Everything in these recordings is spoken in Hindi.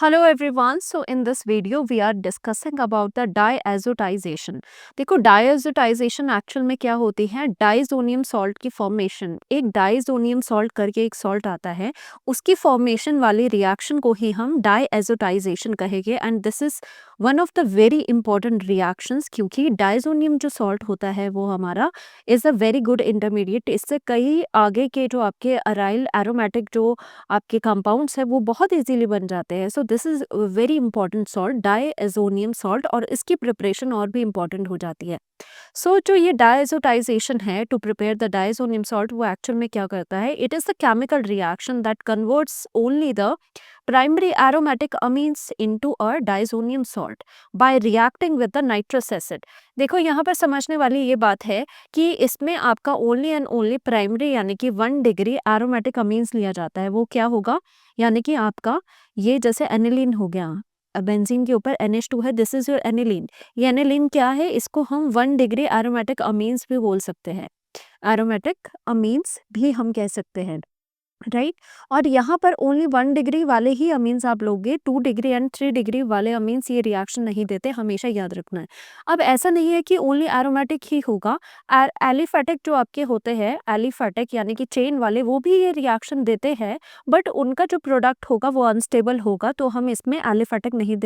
Hello everyone. So in this video we are discussing about the diazotization. देखो diazotization एक्चुअल में क्या होती है, डाइजोनियम सॉल्ट की फॉर्मेशन। एक डाइजोनियम सॉल्ट करके एक सॉल्ट आता है, उसकी फॉर्मेशन वाली रिएक्शन को ही हम डाइazotization कहेंगे and this is one of the very important reactions, क्योंकि डाइजोनियम जो सॉल्ट होता है वो हमारा is a very good intermediate. इससे कई आगे के जो आपके अराइल एरोमेटिक जो आपके कंपाउंड्स है वो बहुत इजीली बन जाते हैं। सो this is very important salt diazonium salt, और इसकी प्रिपरेशन और भी इंपॉर्टेंट हो जाती है। सो जो ये डाइएजोटाइजेशन है to prepare the diazonium salt, वो एक्चुअल में क्या करता है, it is the chemical reaction that converts only the primary aromatic amines into a diazonium salt by reacting with the nitrous acid. देखो यहाँ पर समझने वाली ये बात है कि इसमें आपका ओनली एंड ओनली प्राइमरी यानी कि 1 डिग्री एरोमेटिक अमीन्स लिया जाता है। वो क्या होगा, यानी कि आपका ये जैसे एनिलीन हो गया, बेंजीन के ऊपर NH2 है, दिस इज योर एनिलीन। ये एनिलीन क्या है, इसको हम 1 डिग्री एरोमेटिक अमीन्स भी बोल सकते हैं, एरोमेटिक अमीन्स भी हम कह सकते हैं, राइट। और यहाँ पर ओनली 1 डिग्री वाले ही अमीन्स आप लोगे, 2 डिग्री एंड 3 डिग्री वाले अमीन्स ये रिएक्शन नहीं देते, हमेशा याद रखना है। अब ऐसा नहीं है कि ओनली एरोमेटिक ही होगा, एलिफेटिक जो आपके होते हैं, एलिफेटिक यानी कि चेन वाले, वो भी ये रिएक्शन देते हैं, बट उनका जो प्रोडक्ट होगा वो अनस्टेबल होगा, तो हम इसमें एलिफेटिक नहीं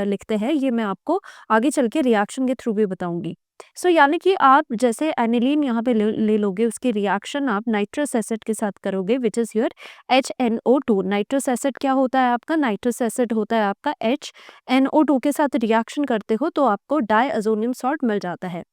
लिखते हैं। ये मैं आपको आगे चल के रिएक्शन के थ्रू भी बताऊंगी। सो यानी कि आप जैसे एनिलीन यहाँ पे ले लोगे, उसकी रिएक्शन आप नाइट्रस एसिड के साथ करोगे, which is your HNO2। Nitrous acid क्या होता है आपका, नाइट्रस एसिड होता है आपका HNO2 के साथ रिएक्शन करते हो तो आपको डाइअज़ोनियम सॉल्ट मिल जाता है।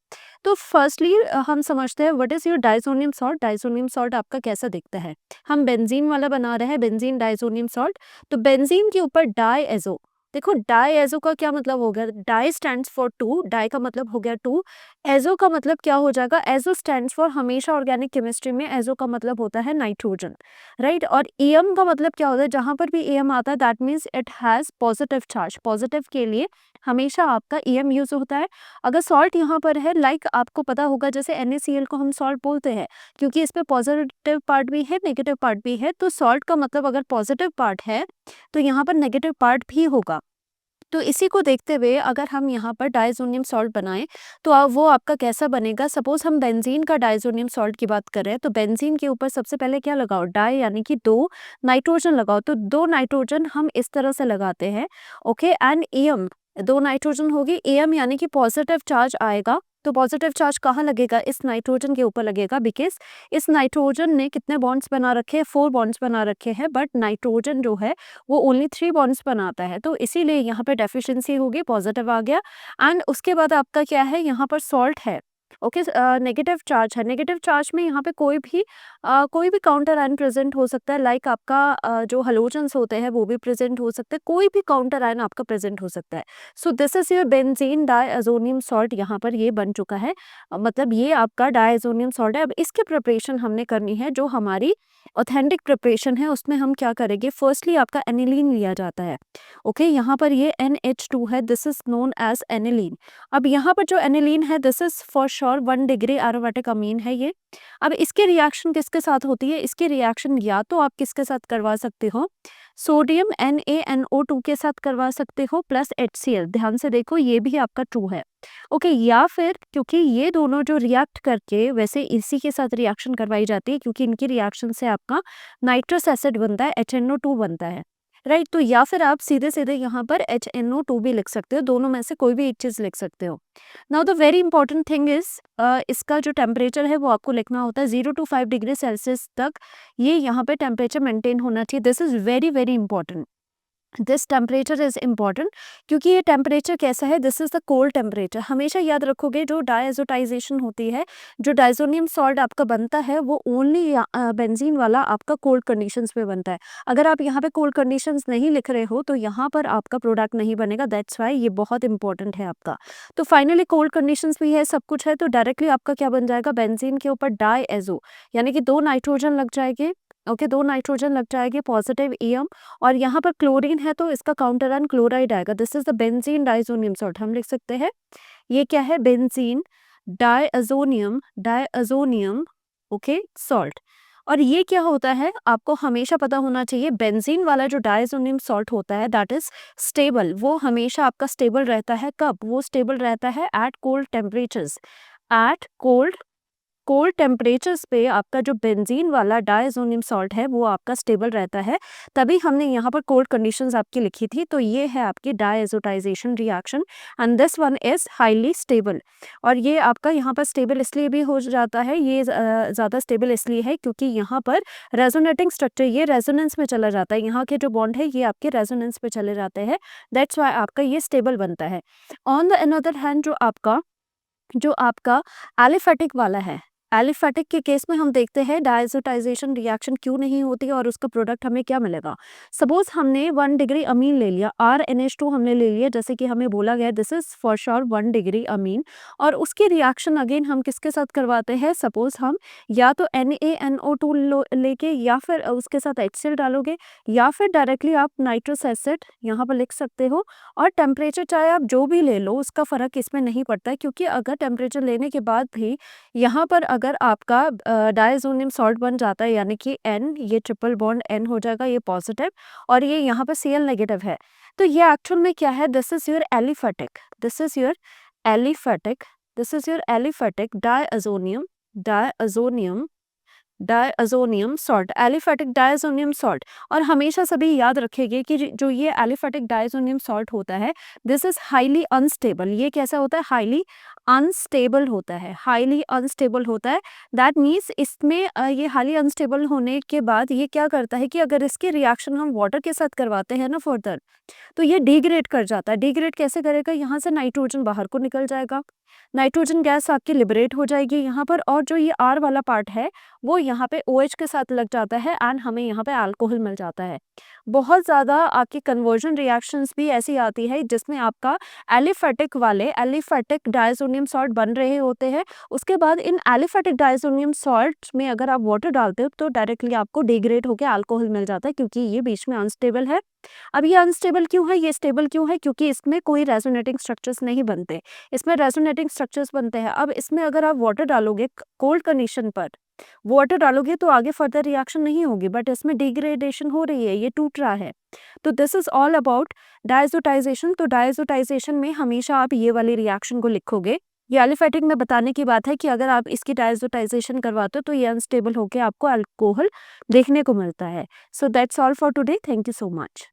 तो फर्स्टली हम समझते हैं what is your diazonium salt. Diazonium salt आपका कैसा दिखता है, हम बेंजीन वाला बना रहे हैं, बेंजीन डाइज़ोनियम सॉल्ट। तो बेंजीन के ऊपर डाइएजो, देखो डाइएजो का क्या मतलब हो गया, di stands for two, di का मतलब हो गया टू, एजो का मतलब क्या हो जाएगा, एजो स्टैंड्स फॉर, हमेशा ऑर्गेनिक केमिस्ट्री में एजो का मतलब होता है नाइट्रोजन, राइट। और एम का मतलब क्या होता है, जहां पर भी एम आता है that means it has positive charge. Positive के लिए हमेशा आपका एम यूज होता है। अगर सॉल्ट यहाँ पर है, लाइक आपको पता होगा जैसे NaCl को हम सॉल्ट बोलते हैं, क्योंकि इस पे पॉजिटिव पार्ट भी है, नेगेटिव पार्ट भी है। तो सॉल्ट का मतलब अगर पॉजिटिव पार्ट है तो यहाँ पर नेगेटिव पार्ट भी होगा। तो इसी को देखते हुए अगर हम यहाँ पर डाइज़ोनियम सॉल्ट बनाएं तो वो आपका कैसा बनेगा। सपोज हम बेंजीन का डाइज़ोनियम सॉल्ट की बात कर रहे हैं, तो बेंजीन के ऊपर सबसे पहले क्या लगाओ, डाई यानी कि 2 नाइट्रोजन लगाओ। तो 2 नाइट्रोजन हम इस तरह से लगाते हैं, ओके। एंड एम, 2 नाइट्रोजन होगी, एम यानी कि पॉजिटिव चार्ज आएगा। तो पॉजिटिव चार्ज कहाँ लगेगा, इस नाइट्रोजन के ऊपर लगेगा, बिकॉज इस नाइट्रोजन ने कितने बॉन्ड्स बना रखे हैं, 4 बॉन्ड्स बना रखे हैं, बट नाइट्रोजन जो है वो ओनली 3 बॉन्ड्स बनाता है। तो इसीलिए यहाँ पे डेफिशिएंसी होगी, पॉजिटिव आ गया। एंड उसके बाद आपका क्या है, यहाँ पर सॉल्ट है, ओके। नेगेटिव चार्ज है, नेगेटिव चार्ज में यहाँ पे कोई भी काउंटर आयन प्रेजेंट हो सकता है, लाइक आपका जो हलोजेंस होते हैं वो भी प्रेजेंट हो सकते हैं, कोई भी काउंटर आयन आपका प्रेजेंट हो सकता है। So this is your benzene diazonium salt, यहाँ पर ये बन चुका है, मतलब ये आपका डाइअज़ोनियम सॉल्ट है। अब इसके प्रिपरेशन हमने करनी है, जो हमारी ऑथेंटिक प्रिपरेशन है उसमें हम क्या करेंगे, फर्स्टली आपका एनिलीन लिया जाता है, ओके। यहाँ पर ये NH2 है, this is known as aniline. अब यहाँ पर जो एनिलीन है, this is for sure 1 degree aromatic amine है ये। अब इसकी रिएक्शन किसके साथ होती है, इसकी रिएक्शन या तो आप किसके साथ करवा सकते हो, सोडियम NaNO2 के साथ करवा सकते हो प्लस HCl। ध्यान से देखो ये भी आपका ट्रू है, ओके। या फिर क्योंकि ये दोनों जो रिएक्ट करके वैसे इसी के साथ रिएक्शन करवाई जाती है, क्योंकि इनकी रिएक्शन से आपका नाइट्रस एसिड बनता है, HNO2 बनता है, राइट। तो या फिर आप सीधे सीधे यहाँ पर HNO2 भी लिख सकते हो, दोनों में से कोई भी एक चीज लिख सकते हो। Now the very important thing is, इसका जो टेम्परेचर है वो आपको लिखना होता है 0 to 5 डिग्री सेल्सियस तक, ये यहाँ पे टेम्परेचर मेंटेन होना चाहिए। This is very very important, this temperature is important, क्योंकि ये टेम्परेचर कैसा है, this is the cold temperature. हमेशा याद रखोगे जो डाइएजोटाइजेशन होती है, जो डाइजोनियम सॉल्ट आपका बनता है वो ओनली बेंजीन वाला आपका कोल्ड कंडीशंस में बनता है। अगर आप यहाँ पे कोल्ड कंडीशंस नहीं लिख रहे हो तो यहाँ पर आपका प्रोडक्ट नहीं बनेगा, दैट्स वाई ये बहुत इंपॉर्टेंट है आपका। तो फाइनली कोल्ड कंडीशंस भी है, सब कुछ है, तो डायरेक्टली आपका क्या बन जाएगा, बेंजीन के ऊपर डाइएजो यानी कि 2 नाइट्रोजन लग जाएंगे, ओके। 2 नाइट्रोजन लग जाएंगे, पॉजिटिव एम, और यहाँ पर क्लोरीन है तो इसका काउंटर आयन क्लोराइड आएगा, this is the benzene diazonium salt. हम लिख सकते हैं ये क्या है, बेंजीन डाइअज़ोनियम, ओके, सॉल्ट। और ये क्या होता है आपको हमेशा पता होना चाहिए, बेंजीन वाला जो डायज़ोनियम सॉल्ट होता है दैट इज स्टेबल, वो हमेशा आपका स्टेबल रहता है। कब वो स्टेबल रहता है? At cold temperatures. At cold temperatures पे आपका जो बेंजीन वाला डायज़ोनियम सॉल्ट है वो आपका स्टेबल रहता है। तभी हमने यहाँ पर कोल्ड कंडीशंस आपकी लिखी थी। तो ये है आपकी diazotization reaction and this one is highly stable. और ये आपका यहाँ पर स्टेबल इसलिए भी हो जाता है, ये ज़्यादा स्टेबल इसलिए है क्योंकि यहाँ पर रेजोनेटिंग स्ट्रक्चर ये रेजोनेंस में चला जाता है। यहाँ के जो बॉन्ड है ये आपके रेजोनेंस में चले जाते हैं, दैट्स वाई आपका ये स्टेबल बनता है। ऑन द अनदर हैंड जो आपका एलिफेटिक वाला है, एलिफेटिक के केस में हम देखते हैं डायज़ोटाइजेशन रिएक्शन क्यों नहीं होती और उसका प्रोडक्ट हमें क्या मिलेगा। सपोज हमने 1 डिग्री अमीन ले लिया, RNH2 हमने ले लिया, जैसे कि हमें बोला गया this is for sure 1 degree amine, और उसकी रिएक्शन अगेन हम किसके साथ करवाते हैं। सपोज हम या तो NaNO2 लेके या फिर उसके साथ HCl डालोगे, या फिर डायरेक्टली आप नाइट्रस एसिड यहाँ पर लिख सकते हो। और टेम्परेचर चाहे आप जो भी ले लो उसका फ़र्क इसमें नहीं पड़ता है, क्योंकि अगर टेम्परेचर लेने के बाद भी यहाँ पर अगर आपका डायज़ोनियम सॉल्ट बन जाता है, यानी कि N, ये ट्रिपल बॉन्ड N हो जाएगा, ये पॉजिटिव, और ये यहाँ पर Cl नेगेटिव है। तो ये एक्चुअल में क्या है, this is your aliphatic, this is your aliphatic, this is your aliphatic diazonium salt, aliphatic diazonium salt. और हमेशा सभी याद रखेंगे कि जो ये एलिफेटिक डायज़ोनियम सॉल्ट होता है दिस इज हाईली अनस्टेबल। ये कैसा होता है? हाईली अनस्टेबल होता है, हाईली अनस्टेबल होता है। दैट मीन्स इसमें ये हाईली अनस्टेबल होने के बाद ये क्या करता है कि अगर इसके रिएक्शन हम वाटर के साथ करवाते हैं ना फर्दर, तो ये डिग्रेड कर जाता है। डिग्रेड कैसे करेगा? यहाँ से नाइट्रोजन बाहर को निकल जाएगा, नाइट्रोजन गैस आपकी लिबरेट हो जाएगी यहाँ पर, और जो ये R वाला पार्ट है वो यहाँ पे OH के साथ लग जाता है एंड हमें यहाँ पे अल्कोहल मिल जाता है। बहुत ज़्यादा आपकी कन्वर्जन रिएक्शंस भी ऐसी आती है जिसमें आपका एलिफेटिक डायज़ोनियम सॉल्ट बन रहे होते हैं। उसके बाद इन एलिफेटिक डायज़ोनियम सॉल्ट में अगर आप वाटर डालते हो तो डायरेक्टली आपको डिग्रेड होकर अल्कोहल मिल जाता है, क्योंकि ये बीच में अनस्टेबल है। अब ये अनस्टेबल क्यों है? ये स्टेबल क्यों है? क्योंकि इसमें कोई रेजोनेटिंग स्ट्रक्चर्स नहीं बनते, इसमें रेजोनेटिंग स्ट्रक्चर्स बनते हैं। अब इसमें अगर आप वाटर डालोगे कोल्ड कंडीशन पर, वाटर डालोगे तो आगे फर्दर रिएक्शन नहीं होगी, बट इसमें डिग्रेडेशन हो रही है, ये टूट रहा है। तो दिस इज ऑल अबाउट डायज़ोटाइजेशन। तो डायज़ोटाइजेशन में हमेशा आप ये वाली रिएक्शन को लिखोगे। ये एलिफेटिक में बताने की बात है कि अगर आप इसकी डायज़ोटाइजेशन करवाते हो तो ये अनस्टेबल होकर आपको अल्कोहल देखने को मिलता है। So that's all for today, thank you so much.